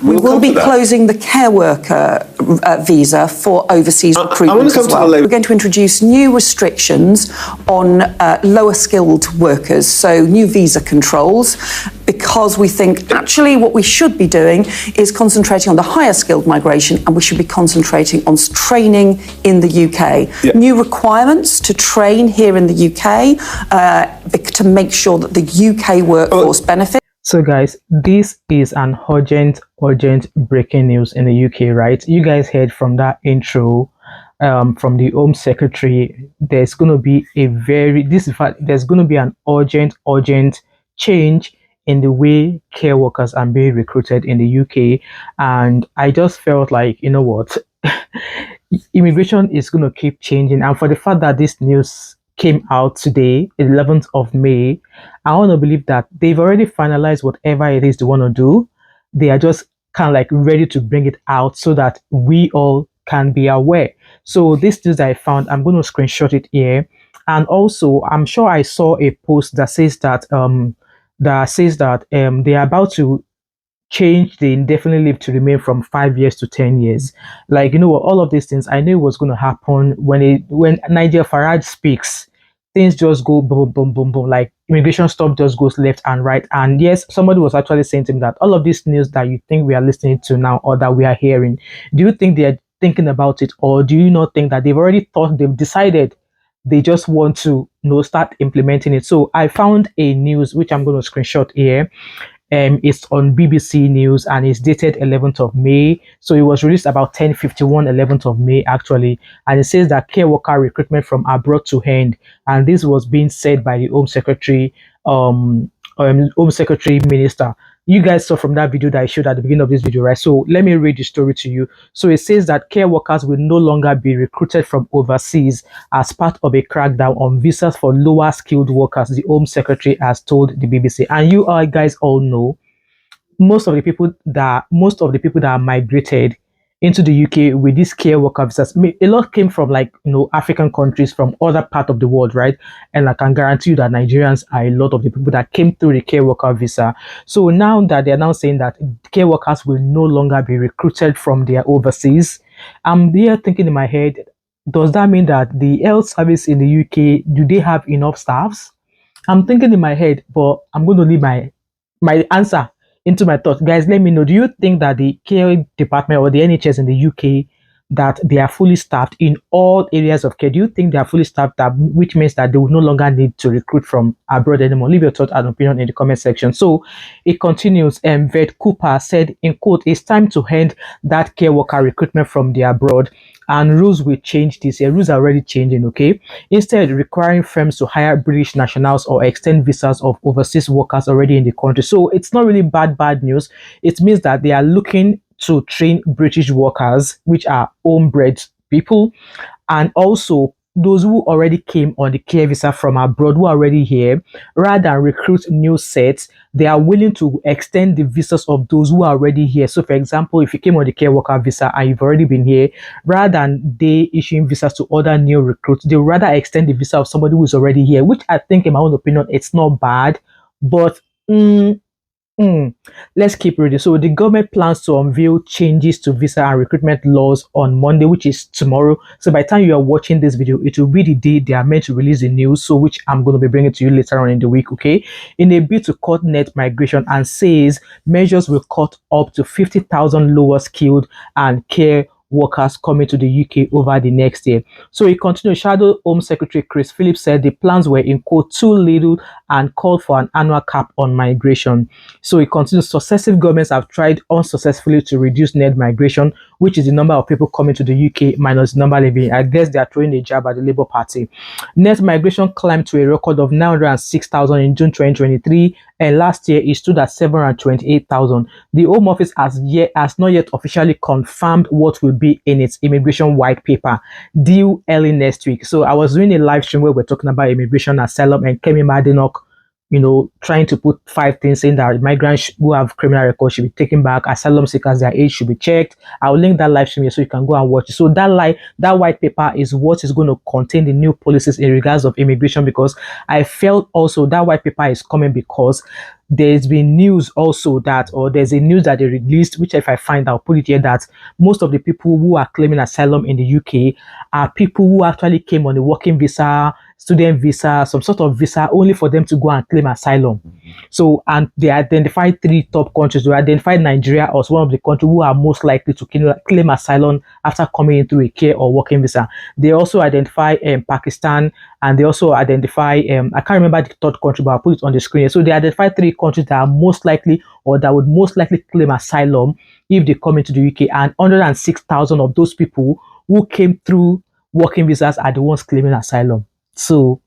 We will be closing the care worker visa for overseas recruitment as well. We're going to introduce new restrictions on lower skilled workers, so new visa controls, because we think actually what we should be doing is concentrating on the higher skilled migration, and we should be concentrating on training in the UK. Yeah. New requirements to train here in the UK to make sure that the UK workforce benefits. So guys, this is an urgent breaking news in the UK, right? You guys heard from that intro from the Home Secretary. There's going to be there's going to be an urgent change in the way care workers are being recruited in the UK. And I just felt like, you know what, immigration is going to keep changing. And for the fact that this news came out today, 11th of May, I want to believe that they've already finalized whatever it is they want to do. They are just kind of like ready to bring it out so that we all can be aware. So this news that I found, I'm going to screenshot it here. And also, I'm sure I saw a post that says that they are about to change the indefinite leave to remain from 5 years to 10 years. Like, you know what, all of these things I knew was going to happen when Nigel Farage speaks. Things just go boom, boom, boom, boom. Like immigration stuff just goes left and right. And yes, somebody was actually saying to me that all of this news that you think we are listening to now or that we are hearing, do you think they are thinking about it, or do you not think that they've already thought, they've decided, they just want to start implementing it? So I found a news which I'm going to screenshot here. It's on BBC News and it's dated 11th of May. So it was released about 10:51, 11th of May actually. And it says that care worker recruitment from abroad to end. And this was being said by the Home Secretary, Home Secretary Minister. You guys saw from that video that I showed at the beginning of this video, right? So let me read the story to you. So it says that care workers will no longer be recruited from overseas as part of a crackdown on visas for lower skilled workers, the Home Secretary has told the BBC. And you guys all know most of the people that are migrated into the UK with these care worker visas, a lot came from African countries, from other part of the world, right? And I can guarantee you that Nigerians are a lot of the people that came through the care worker visa. So now that they're now saying that care workers will no longer be recruited from their overseas, I'm there thinking in my head, does that mean that the health service in the UK, do they have enough staffs? I'm thinking in my head, but I'm going to leave my answer into my thoughts. Guys, let me know, do you think that the care department or the NHS in the UK, that they are fully staffed in all areas of care? Do you think they are fully staffed, which means that they will no longer need to recruit from abroad anymore? Leave your thoughts and opinion in the comment section. So it continues. Ved Cooper said, in quote, it's time to end that care worker recruitment from the abroad, and rules will change this year. Rules are already changing, okay? Instead, requiring firms to hire British nationals or extend visas of overseas workers already in the country. So it's not really bad news. It means that they are looking to train British workers, which are homebred people, and also those who already came on the care visa from abroad, who are already here. Rather than recruit new sets, they are willing to extend the visas of those who are already here. So for example, if you came on the care worker visa and you've already been here, rather than they issuing visas to other new recruits, they rather extend the visa of somebody who is already here, which I think, in my own opinion, it's not bad, but let's keep reading. So the government plans to unveil changes to visa and recruitment laws on Monday, which is tomorrow. So by the time you are watching this video, it will be the day they are meant to release the news, so which I'm going to be bringing to you later on in the week, okay? In a bid to cut net migration, and says measures will cut up to 50,000 lower skilled and care workers coming to the UK over the next year. So he continued. Shadow Home Secretary Chris Phillips said the plans were, in quote, too little and called for an annual cap on migration. So he continues. Successive governments have tried unsuccessfully to reduce net migration, which is the number of people coming to the UK minus the number leaving. I guess they are throwing a jab at the Labour Party. Net migration climbed to a record of 906,000 in June 2023, and last year it stood at 728,000. The Home Office has not yet officially confirmed what will be in its immigration white paper, due early next week. So I was doing a live stream where we're talking about immigration, asylum, and Kemi Madinock, trying to put 5 things saying that migrants who have criminal records should be taken back, asylum seekers, their age should be checked. I'll link that live stream here so you can go and watch it. So that white paper is what is going to contain the new policies in regards of immigration, because I felt also that white paper is coming because there's been news also that, or there's a news that they released, which if I find, I'll put it here, that most of the people who are claiming asylum in the UK are people who actually came on a working visa, student visa, some sort of visa, only for them to go and claim asylum. So, and they identified three top countries. They identified Nigeria as one of the countries who are most likely to claim asylum after coming in through a care or working visa. They also identify Pakistan, and they also identify, I can't remember the third country, but I'll put it on the screen. So they identify three countries that are most likely, or that would most likely claim asylum if they come into the UK. And 106,000 of those people who came through working visas are the ones claiming asylum. So,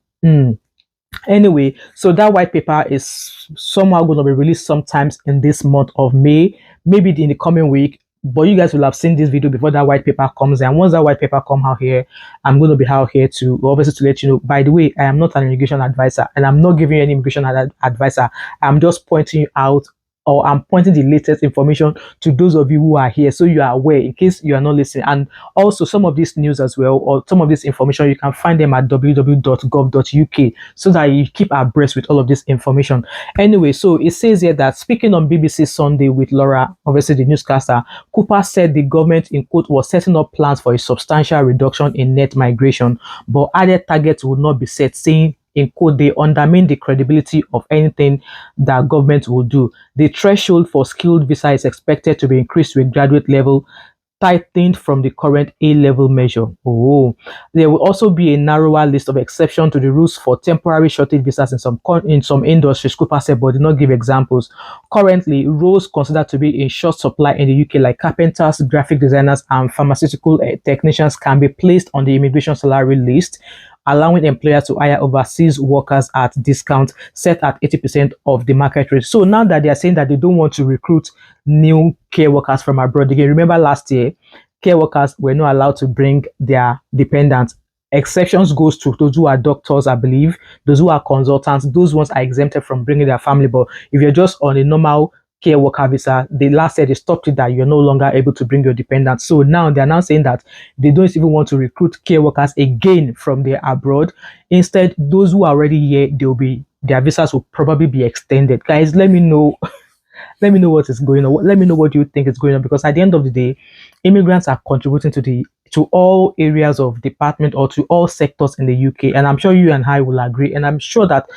anyway, so that white paper is somehow going to be released sometimes in this month of May, maybe in the coming week. But you guys will have seen this video before that white paper comes. And once that white paper come out here, I'm going to be out here to obviously to let you know. By the way, I am not an immigration advisor, and I'm not giving you any immigration advisor. I'm just pointing you out, or I'm pointing the latest information to those of you who are here, so you are aware in case you are not listening. And also some of this news as well, or some of this information, you can find them at www.gov.uk, so that you keep abreast with all of this information. Anyway, so it says here that speaking on BBC Sunday with Laura, obviously the newscaster, Cooper said the government, in quote, was setting up plans for a substantial reduction in net migration, but added targets would not be set, saying, in quote, they undermine the credibility of anything that government will do. The threshold for skilled visa is expected to be increased to a graduate level, tightened from the current A-level measure. Oh, there will also be a narrower list of exceptions to the rules for temporary shortage visas in some industries, Cooper said, but did not give examples. Currently, roles considered to be in short supply in the UK, like carpenters, graphic designers, and pharmaceutical technicians, can be placed on the immigration salary list, allowing employers to hire overseas workers at discount set at 80% of the market rate. So now that they are saying that they don't want to recruit new care workers from abroad again, remember last year, care workers were not allowed to bring their dependents. Exceptions goes to those who are doctors, I believe, those who are consultants, those ones are exempted from bringing their family. But if you're just on a normal care worker visa, the last year they stopped it that you're no longer able to bring your dependents. So now they're now saying that they don't even want to recruit care workers again from their abroad. Instead, those who are already here, their visas will probably be extended. Guys, let me know. Let me know what is going on. Let me know what you think is going on, because at the end of the day, immigrants are contributing to all areas of department, or to all sectors in the UK. And I'm sure you and I will agree. And I'm sure that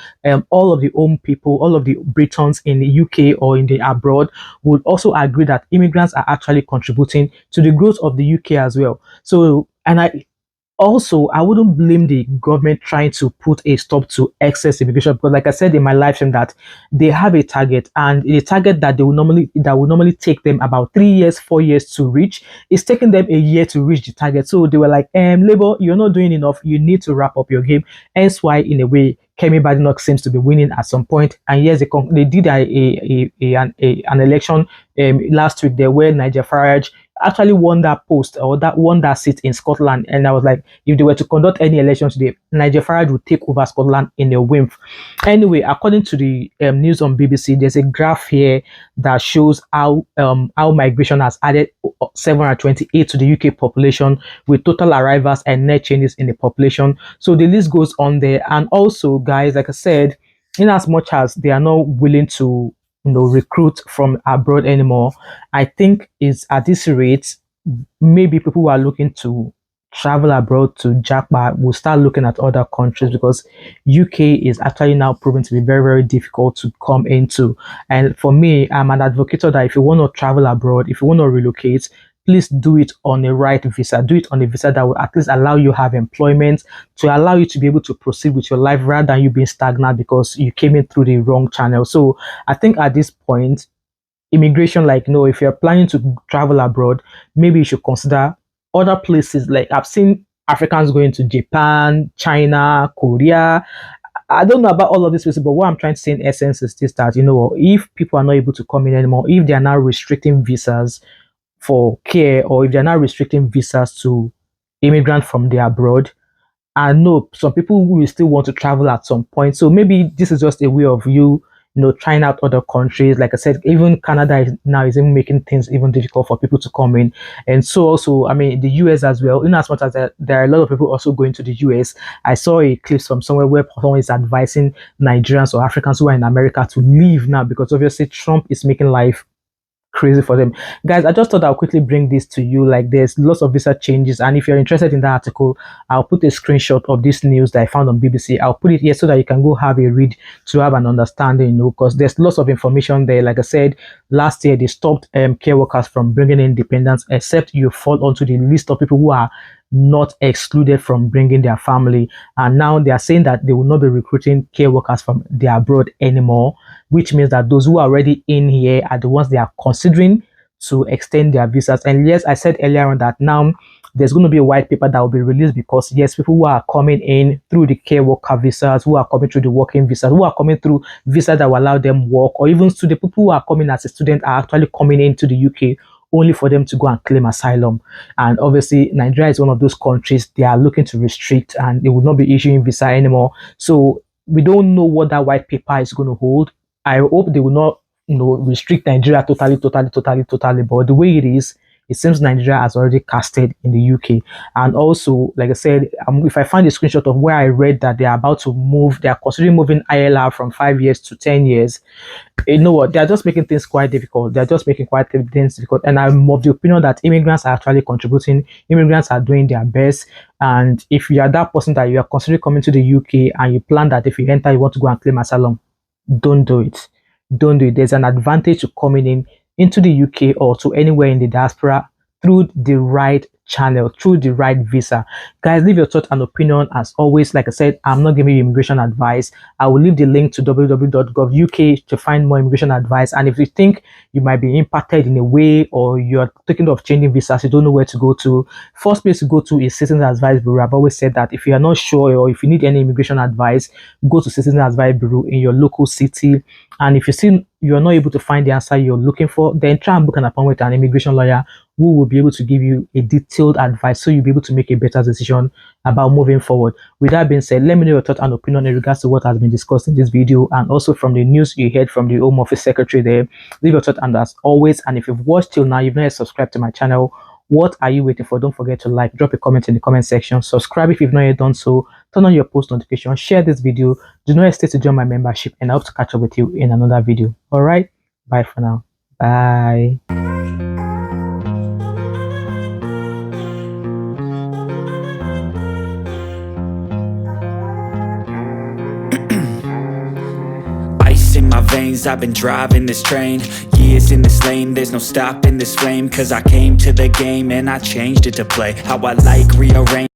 all of the home people, all of the Britons in the UK or in the abroad would also agree that immigrants are actually contributing to the growth of the UK as well. So, and I wouldn't blame the government trying to put a stop to excess immigration, because, like I said in my live stream, that they have a target, and the target that will normally take them about 3 years, 4 years to reach, is taking them a year to reach the target. So they were like, Labour, you're not doing enough. You need to wrap up your game. Hence why, in a way, Kemi Badenoch seems to be winning at some point. And yes, they did an election last week there, where Nigel Farage actually won that post, or that won that seat in Scotland. And I was like, if they were to conduct any election today, Nigel Farage would take over Scotland in a wimp. Anyway, according to the news on BBC, there's a graph here that shows how migration has added 728 to the UK population, with total arrivals and net changes in the population. So the list goes on there. And also, guys, like I said, in as much as they are not willing to recruit from abroad anymore, I think is at this rate, maybe people who are looking to travel abroad to jackpot will start looking at other countries, because UK is actually now proven to be very, very difficult to come into. And for me, I'm an advocate that if you want to travel abroad, if you want to relocate, please do it on a right visa. Do it on a visa that will at least allow you have employment, to allow you to be able to proceed with your life, rather than you being stagnant because you came in through the wrong channel. So I think at this point, immigration, like, no, if you're planning to travel abroad, maybe you should consider other places. Like, I've seen Africans going to Japan, China, Korea. I don't know about all of this places, but what I'm trying to say in essence is this: that, if people are not able to come in anymore, if they are now restricting visas for care, or if they're now restricting visas to immigrants from the abroad, I know some people will still want to travel at some point. So maybe this is just a way of you, trying out other countries. Like I said, even Canada is even making things even difficult for people to come in. And so also, I mean, the US as well, in as much as there are a lot of people also going to the US. I saw a clip from somewhere where someone is advising Nigerians or Africans who are in America to leave now because obviously Trump is making life crazy for them. Guys, I just thought I'll quickly bring this to you. Like, there's lots of visa changes, and if you're interested in that article, I'll put a screenshot of this news that I found on BBC. I'll put it here so that you can go have a read to have an understanding, because there's lots of information there. Like I said, last year they stopped care workers from bringing in dependents, except you fall onto the list of people who are not excluded from bringing their family. And now they are saying that they will not be recruiting care workers from the abroad anymore, which means that those who are already in here are the ones they are considering to extend their visas. And yes, I said earlier on that now there's going to be a white paper that will be released because yes, people who are coming in through the care worker visas, who are coming through the working visas, who are coming through visas that will allow them work, or even to the people who are coming as a student are actually coming into the UK only for them to go and claim asylum. And obviously, Nigeria is one of those countries they are looking to restrict, and they will not be issuing visa anymore. So we don't know what that white paper is going to hold. I hope they will not, restrict Nigeria totally. But the way it is, it seems Nigeria has already casted in the UK. And also, like I said, if I find a screenshot of where I read that they are about to move, they are considering moving ILR from 5 years to 10 years. You know what? They are just making things quite difficult. They are just making quite things difficult. And I'm of the opinion that immigrants are actually contributing. Immigrants are doing their best. And if you are that person that you are considering coming to the UK and you plan that if you enter, you want to go and claim asylum, don't do it. Don't do it. There's an advantage to coming in into the UK or to anywhere in the diaspora through the right channel, through the right visa. Guys, leave your thought and opinion. As always, like I said, I'm not giving you immigration advice. I will leave the link to www.gov.uk to find more immigration advice. And if you think you might be impacted in a way, or you're thinking of changing visas, you don't know where to go to, first place to go to is Citizen Advice Bureau. I've always said that if you are not sure or if you need any immigration advice, go to Citizen Advice Bureau in your local city. And if you see you're not able to find the answer you're looking for, then try and book an appointment with an immigration lawyer who will be able to give you a detailed advice so you'll be able to make a better decision about moving forward. With that being said, let me know your thought and opinion in regards to what has been discussed in this video, and also from the news you heard from the Home Office Secretary there. Leave your thought, and as always, and if you've watched till now, you've not yet subscribed to my channel, what are you waiting for? Don't forget to like, drop a comment in the comment section, subscribe if you've not yet done so, turn on your post notifications, share this video, do not hesitate to join my membership, and I hope to catch up with you in another video. All right, bye for now. Bye. In my veins, I've been driving this train, years in this lane, there's no stopping this flame, cause I came to the game and I changed it to play how I like, rearrange